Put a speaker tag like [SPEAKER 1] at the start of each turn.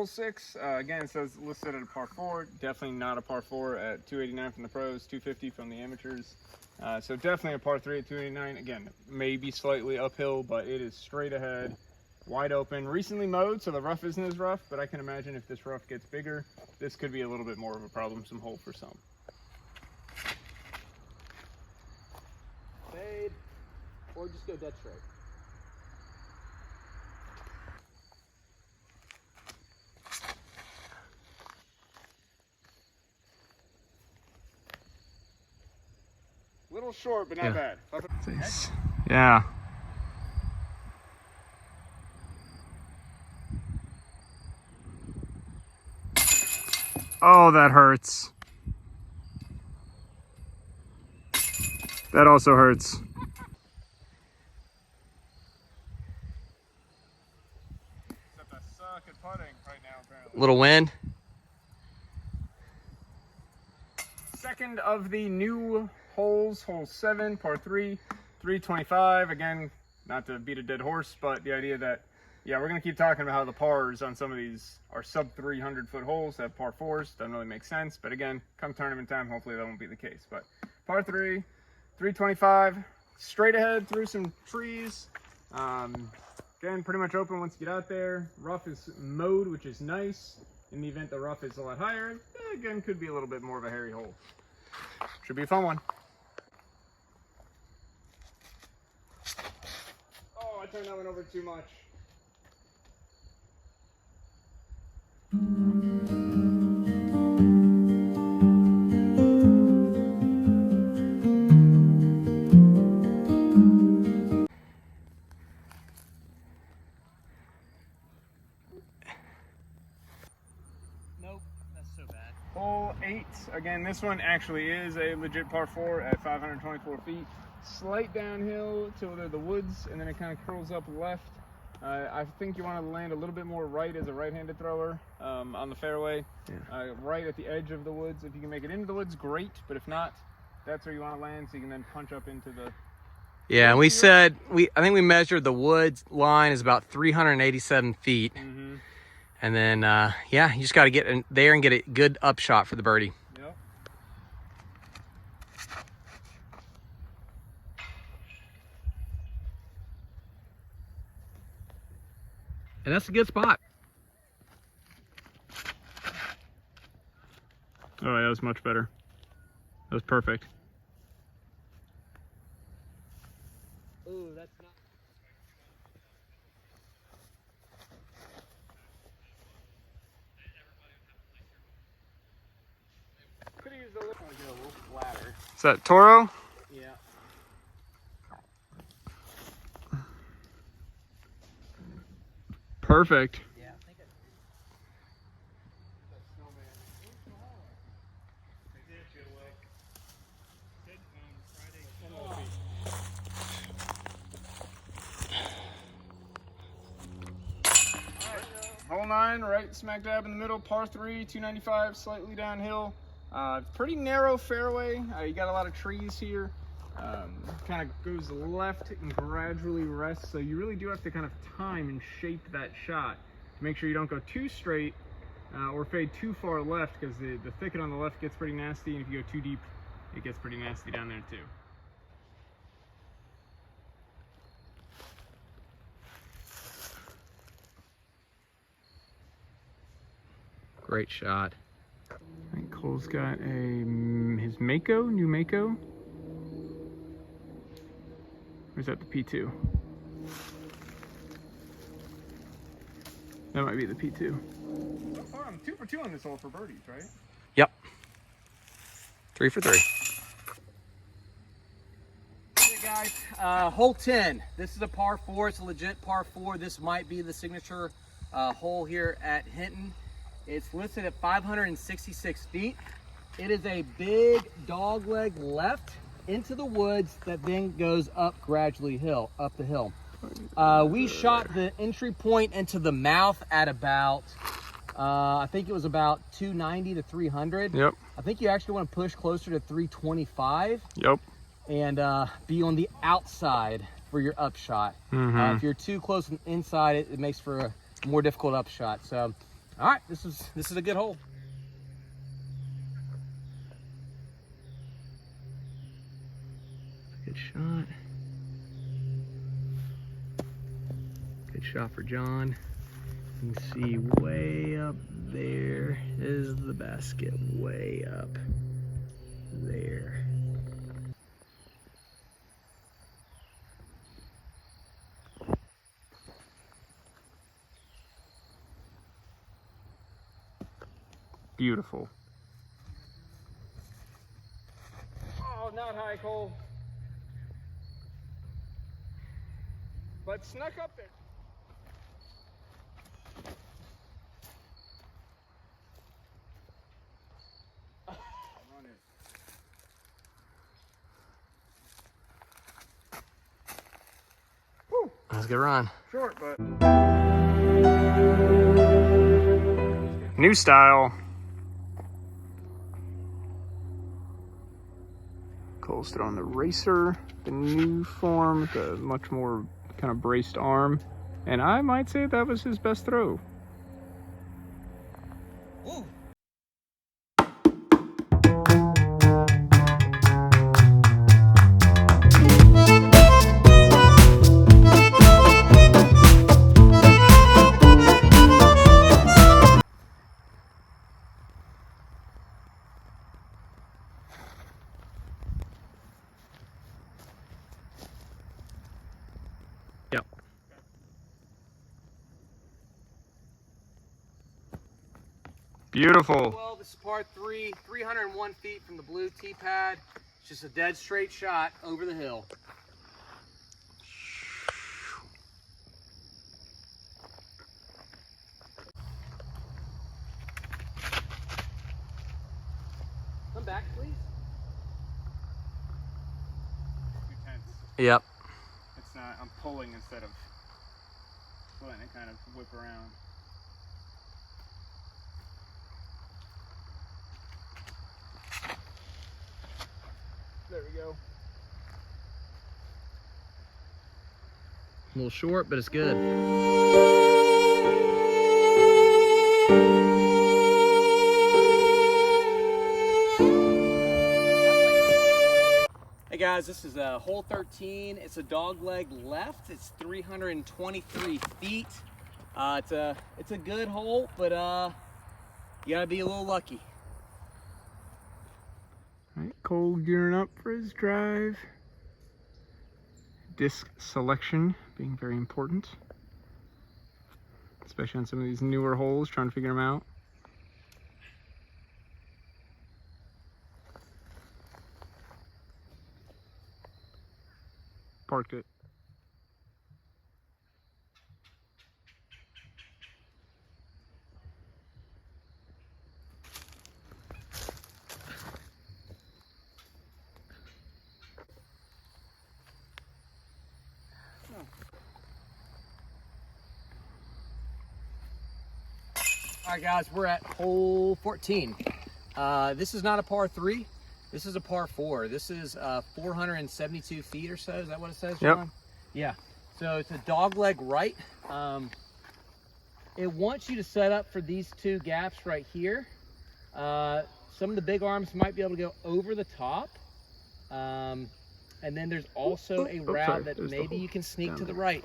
[SPEAKER 1] hole 6. Again, it says listed at a par 4. Definitely not a par 4 at 289 from the pros, 250 from the amateurs. So definitely a par 3 at 289. Again, maybe slightly uphill, but it is straight ahead, wide open. Recently mowed, so the rough isn't as rough, but I can imagine if this rough gets bigger, this could be a little bit more of a problemsome hole for some.
[SPEAKER 2] Fade, or just go dead straight.
[SPEAKER 1] Little short, but not
[SPEAKER 3] Yeah.
[SPEAKER 1] bad.
[SPEAKER 3] Yeah. Oh, that hurts. That also hurts.
[SPEAKER 1] Except I suck at putting right now, apparently.
[SPEAKER 3] Little wind.
[SPEAKER 1] Second of the new holes, hole 7, par 3, 325. Again, not to beat a dead horse, but the idea that, yeah, we're going to keep talking about how the pars on some of these are sub 300 foot holes that have par 4s. Doesn't really make sense, but again, come tournament time, hopefully that won't be the case. But par 3, 325, straight ahead through some trees. Again, pretty much open once you get out there. Rough is mowed, which is nice. In the event the rough is a lot higher, again, could be a little bit more of a hairy hole. Should be a fun one. Oh, I turned that one over too much.
[SPEAKER 2] Nope, that's so bad.
[SPEAKER 1] Hole 8, again, this one actually is a legit par 4 at 524 feet. Slight downhill to the woods, and then it kind of curls up left. I think you want to land a little bit more right as a right-handed thrower on the fairway. Yeah. Right at the edge of the woods. If you can make it into the woods, great. But if not, that's where you want to land, so you can then punch up into the...
[SPEAKER 3] Yeah, and we said, I think we measured the woods line is about 387 feet.
[SPEAKER 1] Mm-hmm.
[SPEAKER 3] And then, yeah, you just got to get in there and get a good upshot for the birdie.
[SPEAKER 1] Yep.
[SPEAKER 3] And that's a good spot.
[SPEAKER 1] Oh, yeah, that was much better. That was perfect.
[SPEAKER 2] Ooh, that's not.
[SPEAKER 1] Could have used a little flatter.
[SPEAKER 3] Is that Toro?
[SPEAKER 2] Yeah.
[SPEAKER 1] Perfect.
[SPEAKER 2] Yeah, I think
[SPEAKER 1] Hole 9, right smack dab in the middle, par 3, 295, slightly downhill. Pretty narrow fairway. You got a lot of trees here. Kind of goes left and gradually rests, so you really do have to kind of time and shape that shot to make sure you don't go too straight or fade too far left, because the thicket on the left gets pretty nasty, and if you go too deep, it gets pretty nasty down there too.
[SPEAKER 3] Great shot.
[SPEAKER 1] I think Cole's got his Mako, new Mako. Or is that the P2? That might be the P2. Oh, I'm 2 for 2 on this hole for birdies, right?
[SPEAKER 3] Yep. 3 for 3.
[SPEAKER 2] Hey guys, hole 10. This is a par 4. It's a legit par 4. This might be the signature hole here at Hinton. It's listed at 566 feet. It is a big dog leg left into the woods that then goes up gradually up the hill. We shot the entry point into the mouth at about, I think it was about 290 to 300.
[SPEAKER 3] Yep.
[SPEAKER 2] I think you actually want to push closer to 325.
[SPEAKER 3] Yep.
[SPEAKER 2] And be on the outside for your upshot.
[SPEAKER 3] Mm-hmm.
[SPEAKER 2] If you're too close inside, it makes for a more difficult upshot. So All right, this is a good hole.
[SPEAKER 3] Good shot. Good shot for John. You can see way up there is the basket, way up there.
[SPEAKER 1] Beautiful. Oh, not high, Cole. But snuck up there.
[SPEAKER 3] That's a good run.
[SPEAKER 1] Short, but new style. Cole's throwing the racer, the new form, the much more kind of braced arm, and I might say that was his best throw.
[SPEAKER 2] Ooh.
[SPEAKER 3] Yep.
[SPEAKER 1] Beautiful.
[SPEAKER 2] Well, this is par 3, 301 feet from the blue tee pad. It's just a dead straight shot over the hill. Come back, please.
[SPEAKER 1] Too tense.
[SPEAKER 3] Yep.
[SPEAKER 1] It's not. I'm pulling instead of letting it kind of whip around. There we go.
[SPEAKER 3] A little short, but it's good.
[SPEAKER 2] Hey guys, this is hole 13. It's a dog leg left. It's 323 feet. It's a good hole, but you gotta be a little lucky.
[SPEAKER 1] All right, Cole gearing up for his drive. Disc selection being very important, especially on some of these newer holes, trying to figure them out. Parked it.
[SPEAKER 2] All right guys, we're at hole 14. This is not a par 3. This is a par 4. This is 472 feet or so. Is that what it says, John?
[SPEAKER 1] Yep.
[SPEAKER 2] Yeah. So it's a dog leg right. It wants you to set up for these two gaps right here. Some of the big arms might be able to go over the top. And then there's also a route that maybe you can sneak to the right.